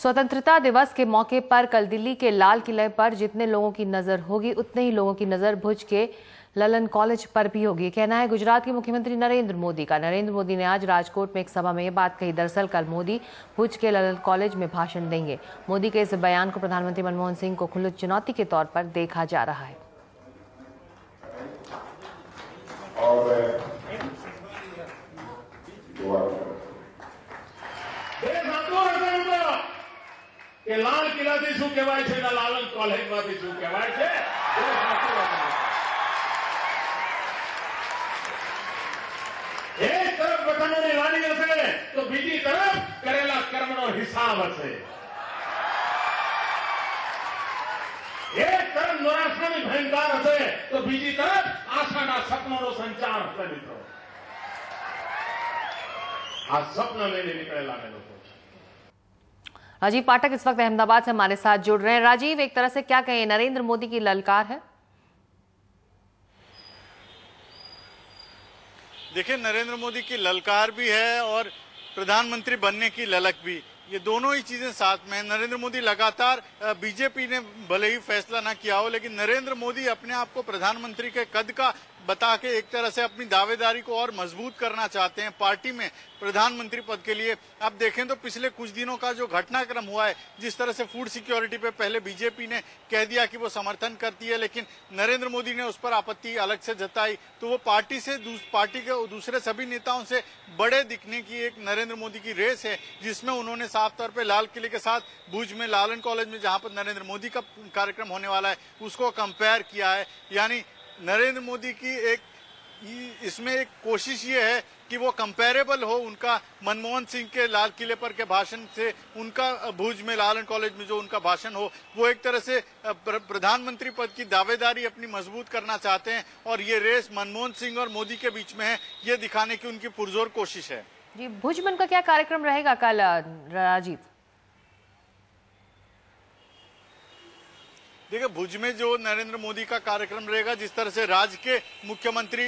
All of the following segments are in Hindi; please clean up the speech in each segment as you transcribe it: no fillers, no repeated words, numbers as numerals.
स्वतंत्रता दिवस के मौके पर कल दिल्ली के लाल किले पर जितने लोगों की नजर होगी उतने ही लोगों की नजर भुज के ललन कॉलेज पर भी होगी। कहना है गुजरात के मुख्यमंत्री नरेंद्र मोदी का। नरेंद्र मोदी ने आज राजकोट में एक सभा में ये बात कही। दरअसल कल मोदी भुज के ललन कॉलेज में भाषण देंगे। मोदी के इस बयान को प्रधानमंत्री मनमोहन सिंह को खुली चुनौती के तौर पर देखा जा रहा है। કે લાલ કિલ્લાથી શું કહેવાય છે ને લાલન કોલેજમાંથી શું કહેવાય છે એક તરફ વતનોની લાડી હશે તો બીજી તરફ કરેલા કર્મનો હિસાબ હશે। એક તરફ નિરાશાની ભયંકર હશે તો બીજી તરફ આશાના સપનોનો સંચાર હશે। મિત્રો આ સપના લઈને નીકળેલા લોકો। राजीव पाठक इस वक्त अहमदाबाद से हमारे साथ जुड़ रहे हैं। राजीव, एक तरह से क्या कहें, नरेंद्र मोदी की ललकार है? देखिए, नरेंद्र मोदी की ललकार भी है और प्रधानमंत्री बनने की ललक भी, ये दोनों ही चीजें साथ में हैं। नरेंद्र मोदी लगातार, बीजेपी ने भले ही फैसला ना किया हो, लेकिन नरेंद्र मोदी अपने आप को प्रधानमंत्री के कद का बता के एक तरह से अपनी दावेदारी को और मजबूत करना चाहते हैं पार्टी में प्रधानमंत्री पद के लिए। अब देखें तो पिछले कुछ दिनों का जो घटनाक्रम हुआ है, जिस तरह से फूड सिक्योरिटी पे पहले बीजेपी ने कह दिया कि वो समर्थन करती है, लेकिन नरेंद्र मोदी ने उस पर आपत्ति अलग से जताई, तो वो पार्टी के दूसरे सभी नेताओं से बड़े दिखने की एक नरेंद्र मोदी की रेस है, जिसमें उन्होंने साफ तौर पर लाल किले के साथ भुज में लालन कॉलेज में जहां पर नरेंद्र मोदी का कार्यक्रम होने वाला है उसको कंपेयर किया है। यानी नरेंद्र मोदी की इसमें एक कोशिश ये है कि वो कंपेरेबल हो उनका मनमोहन सिंह के लाल किले पर के भाषण से, उनका भुज में लालन कॉलेज में जो उनका भाषण हो, वो एक तरह से प्रधानमंत्री पद की दावेदारी अपनी मजबूत करना चाहते हैं और ये रेस मनमोहन सिंह और मोदी के बीच में है, ये दिखाने की उनकी पुरजोर कोशिश है। जी, भुज में उनका क्या कार्यक्रम रहेगा कल, राजीव? देखिए, भुज में जो नरेंद्र मोदी का कार्यक्रम रहेगा, जिस तरह से राज्य के मुख्यमंत्री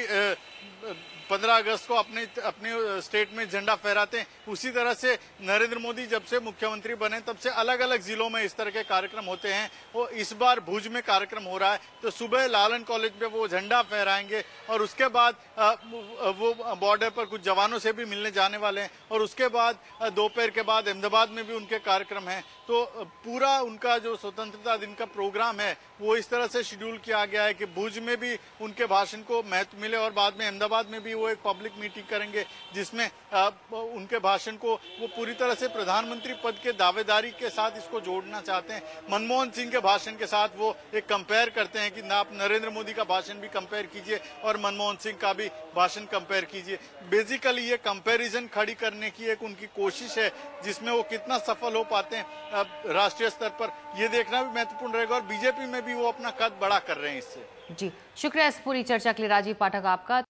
15 अगस्त को अपने स्टेट में झंडा फहराते हैं, उसी तरह से नरेंद्र मोदी जब से मुख्यमंत्री बने तब से अलग अलग जिलों में इस तरह के कार्यक्रम होते हैं। वो इस बार भुज में कार्यक्रम हो रहा है, तो सुबह लालन कॉलेज में वो झंडा फहराएंगे और उसके बाद वो बॉर्डर पर कुछ जवानों से भी मिलने जाने वाले हैं और उसके बाद दोपहर के बाद अहमदाबाद में भी उनके कार्यक्रम है। तो पूरा उनका जो स्वतंत्रता दिन का प्रोग्राम है वो इस तरह से शेड्यूल किया गया है कि भुज में भी उनके भाषण को महत्व मिले और बाद में अहमदाबाद में भी वो एक पब्लिक मीटिंग करेंगे, जिसमें उनके भाषण को वो पूरी तरह से प्रधानमंत्री पद के दावेदारी के साथ इसको जोड़ना चाहते हैं। मनमोहन सिंह के भाषण के साथ वो एक कंपेयर करते हैं कि आप नरेंद्र मोदी का भाषण भी कंपेयर कीजिए और मनमोहन सिंह का भी भाषण कंपेयर कीजिए। बेसिकली ये कंपेरिजन खड़ी करने की एक उनकी कोशिश है, जिसमें वो कितना सफल हो पाते हैं राष्ट्रीय स्तर पर, ये देखना भी महत्वपूर्ण रहेगा और बीजेपी में भी वो अपना कद बड़ा कर रहे हैं इससे। जी, शुक्रिया इस पूरी चर्चा के लिए राजीव पाठक आपका।